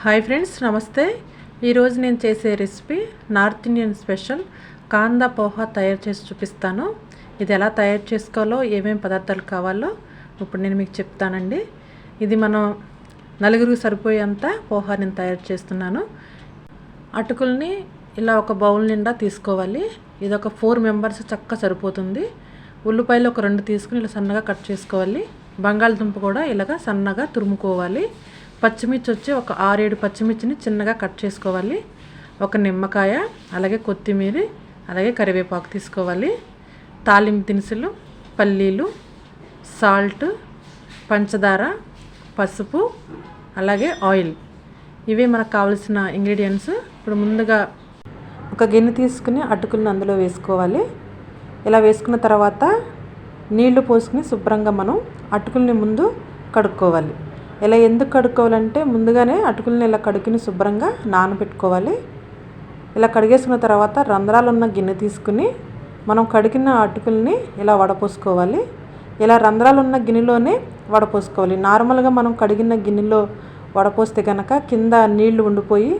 Hi friends, నమస్తే. ఈరోజు నేను చేసే recipe north Indian special kanda poha తయారు చేసి చూపిస్తాను. ఇది ఎలా తయారు చేసుకోవాలో, ఏమేమి పదార్థాలు కావాలో ఇప్పుడు నేను మీకు చెప్తానండి. ఇది మనం నలుగురికి సరిపోయేంత పోహా నేను తయారు చేస్తున్నాను. అటుకుల్ని ఇలా ఒక బౌల్ నిండా తీసుకోవాలి. ఇది ఒక 4 మెంబర్స్ చక్కగా సరిపోతుంది. ఉల్లిపాయలు ఒక 2 తీసుకుని ఇలా సన్నగా కట్ చేసుకోవాలి. బంగాళదుంప కూడా ఇలాగా సన్నగా తురుముకోవాలి. పచ్చిమిర్చి వచ్చి ఒక 6-7 పచ్చిమిర్చిని చిన్నగా కట్ చేసుకోవాలి. ఒక నిమ్మకాయ, అలాగే కొత్తిమీర, అలాగే కరివేపాకు తీసుకోవాలి. తాలింపు దినుసులు, పల్లీలు, సాల్ట్, పంచదార, పసుపు, అలాగే ఆయిల్, ఇవి మనకు కావాల్సిన ఇంగ్రీడియంట్స్. ఇప్పుడు ముందుగా ఒక గిన్నె తీసుకుని అటుకులను అందులో వేసుకోవాలి. ఇలా వేసుకున్న తర్వాత నీళ్లు పోసుకుని శుభ్రంగా మనం అటుకుల్ని ముందు కడుక్కోవాలి. ఇలా ఎందుకు కడుక్కోవాలంటే ముందుగానే అటుకుల్ని ఇలా కడుక్కుని శుభ్రంగా నానబెట్టుకోవాలి. ఇలా కడిగేసుకున్న తర్వాత రంధ్రాలు ఉన్న గిన్నె తీసుకుని మనం కడిగిన అటుకుల్ని ఇలా వడపోసుకోవాలి. ఇలా రంధ్రాలు ఉన్న గిన్నెలోనే వడపోసుకోవాలి. నార్మల్గా మనం కడిగిన గిన్నెలో వడపోస్తే కనుక కింద నీళ్లు ఉండిపోయి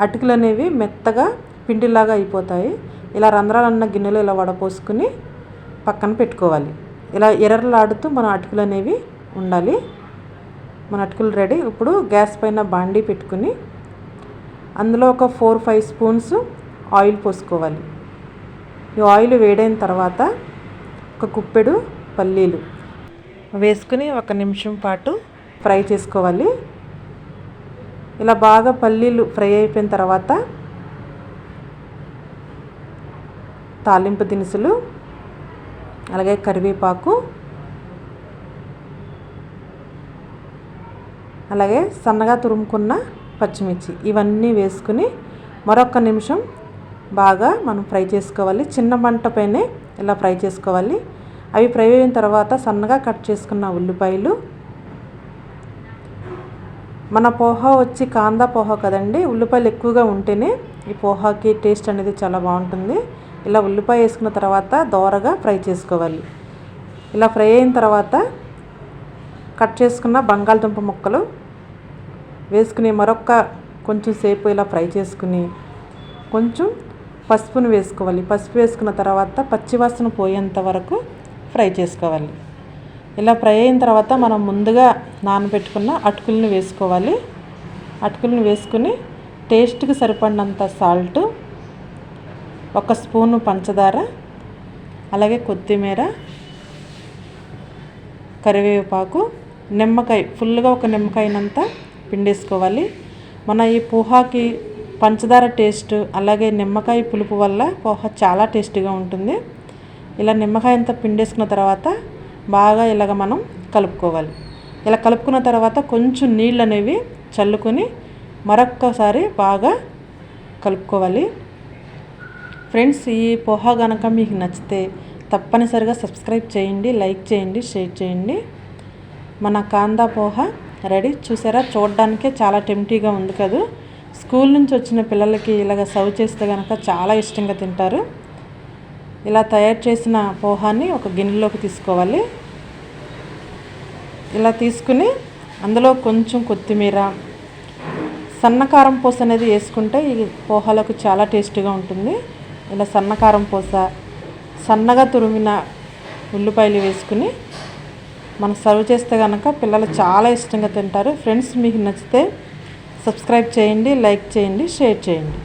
అటుకులు అనేవి మెత్తగా పిండిలాగా అయిపోతాయి. ఇలా రంధ్రాలు ఉన్న గిన్నెలో ఇలా వడపోసుకుని పక్కన పెట్టుకోవాలి. ఇలా ఎర్రలాడుతూ మన అటుకులు అనేవి ఉండాలి. మన అటుకులు రెడీ. ఇప్పుడు గ్యాస్ పైన బాండీ పెట్టుకుని అందులో ఒక 4-5 స్పూన్స్ ఆయిల్ పోసుకోవాలి. ఈ ఆయిల్ వేడైన తర్వాత ఒక గుప్పెడు పల్లీలు వేసుకుని 1 నిమిషం పాటు ఫ్రై చేసుకోవాలి. ఇలా బాగా పల్లీలు ఫ్రై అయిపోయిన తర్వాత తాలింపు దినుసులు, అలాగే కరివేపాకు, అలాగే సన్నగా తురుముకున్న పచ్చిమిర్చి, ఇవన్నీ వేసుకుని మరొక నిమిషం బాగా మనం ఫ్రై చేసుకోవాలి. చిన్న మంట పైనే ఇలా ఫ్రై చేసుకోవాలి. అవి ఫ్రై అయిన తర్వాత సన్నగా కట్ చేసుకున్న ఉల్లిపాయలు. మన పోహా వచ్చి కాందా పోహా కదండి, ఉల్లిపాయలు ఎక్కువగా ఉంటేనే ఈ పోహాకి టేస్ట్ అనేది చాలా బాగుంటుంది. ఇలా ఉల్లిపాయ వేసుకున్న తర్వాత దోరగా ఫ్రై చేసుకోవాలి. ఇలా ఫ్రై అయిన తర్వాత కట్ చేసుకున్న బంగాళదుంప ముక్కలు వేసుకుని మరొక కొంచెం సేపు ఇలా ఫ్రై చేసుకుని కొంచెం పసుపును వేసుకోవాలి. పసుపు వేసుకున్న తర్వాత పచ్చివాసన పోయేంత వరకు ఫ్రై చేసుకోవాలి. ఇలా ఫ్రై అయిన తర్వాత మనం ముందుగా నానబెట్టుకున్న అటుకులను వేసుకోవాలి. అటుకులను వేసుకుని టేస్ట్కి సరిపడినంత సాల్ట్, 1 స్పూను పంచదార, అలాగే కొత్తిమీర, కరివేపాకు, నిమ్మకాయ ఫుల్గా 1 నిమ్మకాయనంత పిండేసుకోవాలి. మన ఈ పోహాకి పంచదార టేస్ట్ అలాగే నిమ్మకాయ పులుపు వల్ల పోహా చాలా టేస్టీగా ఉంటుంది. ఇలా నిమ్మకాయ అంతా పిండేసుకున్న తర్వాత బాగా ఇలాగ మనం కలుపుకోవాలి. ఇలా కలుపుకున్న తర్వాత కొంచెం నీళ్ళు అనేవి చల్లుకొని మరొక్కసారి బాగా కలుపుకోవాలి. ఫ్రెండ్స్, ఈ పోహా కనుక మీకు నచ్చితే తప్పనిసరిగా సబ్స్క్రైబ్ చేయండి, లైక్ చేయండి, షేర్ చేయండి. మన కాందా పోహా రెడీ. చూసారా, చూడడానికే చాలా టెంప్టీగా ఉంది కదా. స్కూల్ నుంచి వచ్చిన పిల్లలకి ఇలాగ సర్వ్ చేస్తే కనుక చాలా ఇష్టంగా తింటారు. ఇలా తయారు చేసిన పోహాని ఒక గిన్నెలోకి తీసుకోవాలి. ఇలా తీసుకుని అందులో కొంచెం కొత్తిమీర, సన్నకారం పూస అనేది వేసుకుంటే ఈ పోహాలకు చాలా టేస్టీగా ఉంటుంది. ఇలా సన్నకారం పూస, సన్నగా తురిమిన ఉల్లిపాయలు వేసుకుని మనం సర్వ్ చేస్తే కనుక పిల్లలు చాలా ఇష్టంగా తింటారు. ఫ్రెండ్స్, మీకు నచ్చితే సబ్స్క్రైబ్ చేయండి, లైక్ చేయండి, షేర్ చేయండి.